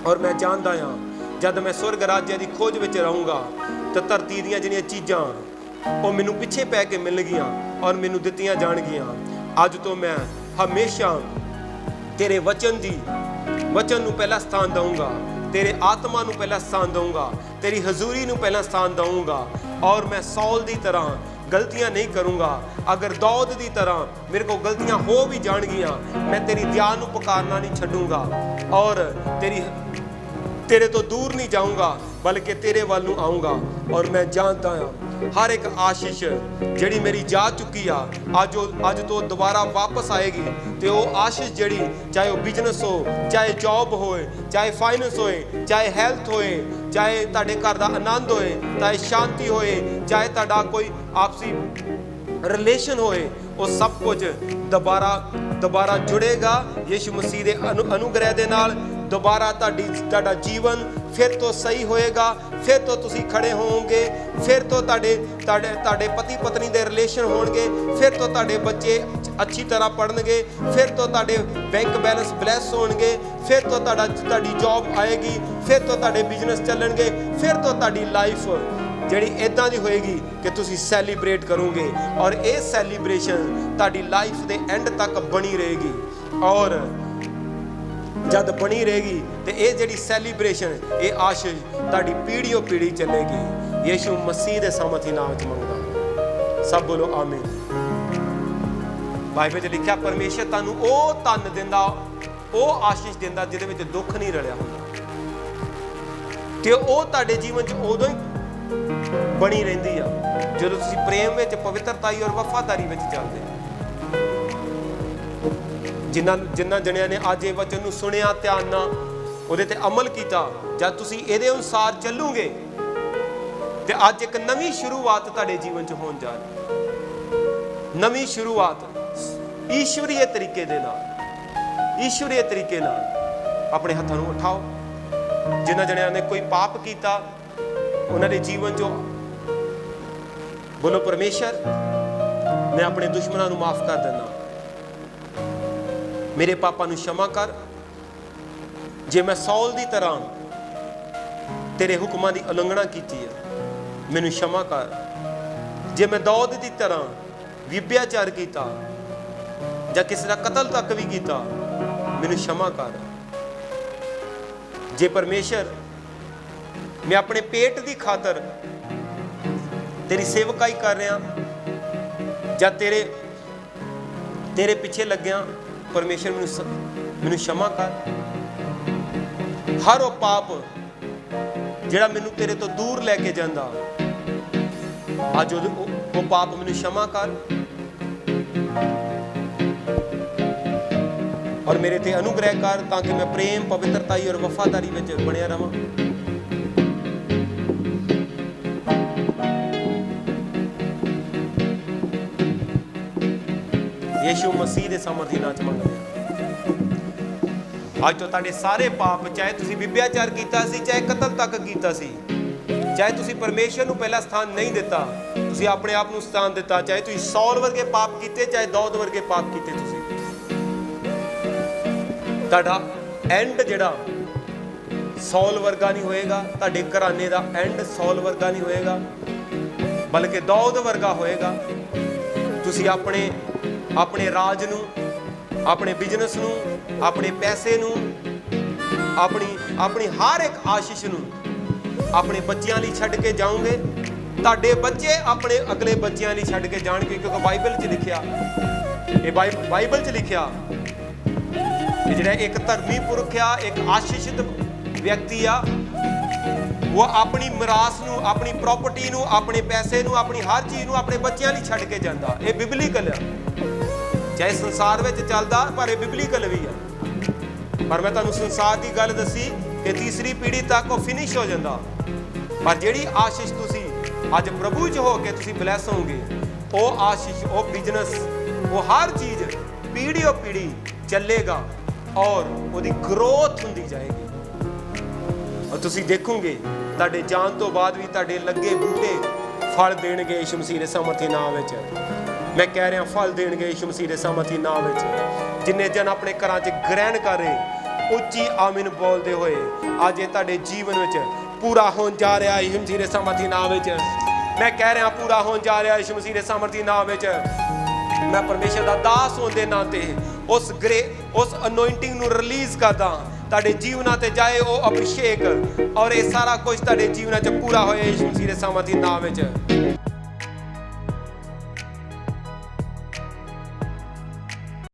और मैं जानता हाँ जब मैं स्वर्ग राज्य की खोज विच रहूँगा तो धरती दीयां जिहड़ियां चीज़ां वो मैनूं पिछे पै के मिलणगियां और मैनूं दित्तियां जाणगियां। अज तो मैं हमेशा तेरे वचन नूं पहला स्थान दूँगा, तेरे आत्मा नूं पहला स्थान दूँगा, तेरी हजूरी नूं पहला स्थान दूँगा, और मैं सौल की तरह गलतियां नहीं करूँगा। अगर दौद की तरह मेरे को गलतियां हो भी जाणगियां, मैं तेरी दया नूं पुकारना नहीं छड्डूंगा, और तेरे तो दूर नहीं जाऊँगा, बल्कि तेरे वाल नूं आऊँगा। और मैं जानता हाँ हर एक आशीष जिहड़ी मेरी जा चुकी आ, अज तो दोबारा वापस आएगी। तो वो आशीष जिहड़ी, चाहे वो बिजनेस हो, चाहे जॉब होए, चाहे फाइनेंस होए, चाहे हेल्थ होए, चाहे तुहाडे घर दा आनंद होए, चाहे शांति होए, चाहे तुहाडा कोई आपसी रिलेशन होए, वो सब कुछ दोबारा जुड़ेगा यीशु मसीह दे अनुग्रह दे नाल। दोबारा तुहाडा जीवन फिर तो सही होएगा, फिर तो तुसी खड़े होवोगे, फिर तो तुहाडे पति पत्नी दे रिलेशन होणगे, फिर तो तुहाडे बच्चे अच्छी तरह पढ़नगे, फिर तो तुहाडे बैंक बैलेंस ब्लैस होणगे, फिर तो तुहाडी जॉब आएगी, फिर तो तुहाडे बिजनेस चलणगे, फिर तो तुहाडी लाइफ जिहड़ी इदां दी होएगी कि तुसी सैलीब्रेट करोगे, और ये सैलीब्रेशन तुहाडी लाइफ दे एंड तक बनी रहेगी। और जद बनी रहेगी तो ये जिहड़ी सैलीब्रेशन, ये आशीष तुहाडी पीढ़ियों पीढ़ी चलेगी। यीशु मसीह दे सामर्थी नाम च मंगदा, सब बोलो आमीन। बाइबल च लिखिया परमेश्वर तुहानूं ओह धन दिंदा, ओह आशीष दिंदा जिहदे विच दुख नहीं रलिया हुंदा, ते ओह तुहाडे जीवन च उदों ही बनी रहिंदी आ जदों तुसीं प्रेम विच, पवित्रताई और वफादारी विच चलदे। जिन्ना जणियां ने अज ये वचन नूं सुनिया, ध्यान नाल उहदे ते अमल कीता, जद तुसीं इहदे अनुसार चलोगे ते अज एक नवीं शुरुआत तुहाडे जीवन च होण जा रही। नवीं शुरुआत ईश्वरीय तरीके दे नाल, ईश्वरीय तरीके नाल। अपने हत्थां नूं उठाओ। जिन्ना जणियां ने कोई पाप कीता उन्हां दे जीवन चों बोलो, परमेश्वर मैं अपने दुश्मनां नूं माफ कर दिंदा, मेरे पापा नूं क्षमा कर। जे मैं सौल की तरह तेरे हुक्मां की उलंघना की है, मैनूं क्षमा कर। जे मैं दौद की तरह विभ्याचार किया जां किसी का कतल तक भी किया, मैनूं क्षमा कर। जे परमेश्वर मैं अपने पेट की खातर तेरी सेवकाई कर रहा जां तेरे पिछे लग्या, परमेश्वर मैनूं क्षमा कर। हर वो पाप जिहड़ा मैनूं तेरे तो दूर लैके जांदा, अज वो पाप मैनूं क्षमा कर, और मेरे ते अनुग्रह कर, ताकि मैं प्रेम, पवित्रताई और वफादारी विच बणिया रहां। यीशु मसीह दे सामर्थी नाम च मंगदे हां। ਅੱਜ ਤੋਂ ਤੁਹਾਡੇ ਸਾਰੇ ਪਾਪ, ਚਾਹੇ ਤੁਸੀਂ ਵਿਭਿਆਚਾਰ ਕੀਤਾ ਸੀ, ਚਾਹੇ ਕਤਲ ਤੱਕ ਕੀਤਾ ਸੀ, ਚਾਹੇ ਤੁਸੀਂ ਪਰਮੇਸ਼ਰ ਨੂੰ ਪਹਿਲਾ ਸਥਾਨ ਨਹੀਂ ਦਿੱਤਾ, ਤੁਸੀਂ ਆਪਣੇ ਆਪ ਨੂੰ ਸਥਾਨ ਦਿੱਤਾ, ਚਾਹੇ ਤੁਸੀਂ ਸੌਲ ਵਰਗੇ ਪਾਪ ਕੀਤੇ, ਚਾਹੇ ਦੌਦ ਵਰਗੇ ਪਾਪ ਕੀਤੇ, ਤੁਸੀਂ ਤੁਹਾਡਾ ਐਂਡ ਜਿਹੜਾ ਸੌਲ ਵਰਗਾ ਨਹੀਂ ਹੋਏਗਾ, ਤੁਹਾਡੇ ਘਰਾਣੇ ਦਾ ਐਂਡ ਸੌਲ ਵਰਗਾ ਨਹੀਂ ਹੋਏਗਾ, ਬਲਕਿ ਦੌਦ ਵਰਗਾ ਹੋਏਗਾ। ਤੁਸੀਂ ਆਪਣੇ ਰਾਜ ਨੂੰ, ਆਪਣੇ ਬਿਜ਼ਨਸ ਨੂੰ, ਆਪਣੇ ਪੈਸੇ ਨੂੰ, ਆਪਣੀ ਹਰ ਇੱਕ ਆਸ਼ੀਸ਼ ਨੂੰ ਆਪਣੇ ਬੱਚਿਆਂ ਲਈ ਛੱਡ ਕੇ ਜਾਓਗੇ। ਤੁਹਾਡੇ ਬੱਚੇ ਆਪਣੇ ਅਗਲੇ ਬੱਚਿਆਂ ਲਈ ਛੱਡ ਕੇ ਜਾਣਗੇ, ਕਿਉਂਕਿ ਬਾਈਬਲ 'ਚ ਲਿਖਿਆ, ਇਹ ਬਾਈਬਲ 'ਚ ਲਿਖਿਆ ਕਿ ਜਿਹੜਾ ਇੱਕ ਧਰਮੀ ਪੁਰਖ ਆ, ਇੱਕ ਆਸ਼ੀਸ਼ਿਤ ਵਿਅਕਤੀ ਆ, ਉਹ ਆਪਣੀ ਮਿਰਾਸ ਨੂੰ, ਆਪਣੀ ਪ੍ਰਾਪਰਟੀ ਨੂੰ, ਆਪਣੇ ਪੈਸੇ ਨੂੰ, ਆਪਣੀ ਹਰ ਚੀਜ਼ ਨੂੰ ਆਪਣੇ ਬੱਚਿਆਂ ਲਈ ਛੱਡ ਕੇ ਜਾਂਦਾ। ਇਹ ਬਿਬਲੀਕਲ ਆ, ਚਾਹੇ ਸੰਸਾਰ ਵਿੱਚ ਚੱਲਦਾ, ਪਰ ਇਹ ਬਿਬਲੀਕਲ ਵੀ ਆ। ਪਰ ਮੈਂ ਤੁਹਾਨੂੰ ਸੰਸਾਰ ਦੀ ਗੱਲ ਦੱਸੀ ਕਿ ਤੀਸਰੀ ਪੀੜ੍ਹੀ ਤੱਕ ਉਹ ਫਿਨਿਸ਼ ਹੋ ਜਾਂਦਾ, ਪਰ ਜਿਹੜੀ ਆਸ਼ੀਸ਼ ਤੁਸੀਂ ਅੱਜ ਪ੍ਰਭੂ 'ਚ ਹੋ ਕੇ ਤੁਸੀਂ ਬਲੈਸ ਹੋਗੇ, ਉਹ ਆਸ਼ੀਸ਼, ਉਹ ਬਿਜ਼ਨਸ, ਉਹ ਹਰ ਚੀਜ਼ ਪੀੜ੍ਹੀਓ ਪੀੜ੍ਹੀ ਚੱਲੇਗਾ ਔਰ ਉਹਦੀ ਗਰੋਥ ਹੁੰਦੀ ਜਾਏਗੀ। ਔਰ ਤੁਸੀਂ ਦੇਖੋਗੇ ਤੁਹਾਡੇ ਜਾਣ ਤੋਂ ਬਾਅਦ ਵੀ ਤੁਹਾਡੇ ਲੱਗੇ ਬੂਟੇ ਫਲ ਦੇਣਗੇ ਯਿਸੂ ਮਸੀਹ ਦੇ ਸਮਰਥੀ ਨਾਮ ਵਿੱਚ। ਮੈਂ ਕਹਿ ਰਿਹਾ, ਫਲ ਦੇਣਗੇ ਯਿਸੂ ਮਸੀਹ ਦੇ ਸਮਰਥੀ ਨਾਮ ਵਿੱਚ। ਜਿੰਨੇ ਜਨ ਆਪਣੇ ਘਰਾਂ 'ਚ ਗ੍ਰਹਿਣ ਕਰ ਰਹੇ, ਉੱਚੀ ਆਮੀਨ ਬੋਲਦੇ ਹੋਏ, ਅੱਜ ਇਹ ਤੁਹਾਡੇ ਜੀਵਨ ਵਿੱਚ ਪੂਰਾ ਹੋਣ ਜਾ ਰਿਹਾ ਯਿਸੂ ਮਸੀਹ ਦੇ ਸਮਰਥੀ ਨਾਮ ਵਿੱਚ। ਮੈਂ ਕਹਿ ਰਿਹਾ, ਪੂਰਾ ਹੋਣ ਜਾ ਰਿਹਾ ਯਿਸੂ ਮਸੀਹ ਦੇ ਸਮਰਥੀ ਨਾਮ ਵਿੱਚ। ਮੈਂ ਪਰਮੇਸ਼ਰ ਦਾ ਦਾਸ ਹੋਣ ਦੇ ਨਾਤੇ ਉਸ ਅਨੋਇੰਟਿੰਗ ਨੂੰ ਰਿਲੀਜ਼ ਕਰਦਾ, ਤੁਹਾਡੇ ਜੀਵਨਾਂ ਤੇ ਜਾਏ ਉਹ ਅਭਿਸ਼ੇਕ, ਔਰ ਇਹ ਸਾਰਾ ਕੁਝ ਤੁਹਾਡੇ ਜੀਵਨਾਂ 'ਚ ਪੂਰਾ ਹੋਏ ਯਿਸੂ ਮਸੀਹ ਦੇ ਸਮਰਥੀ ਨਾਮ ਵਿੱਚ।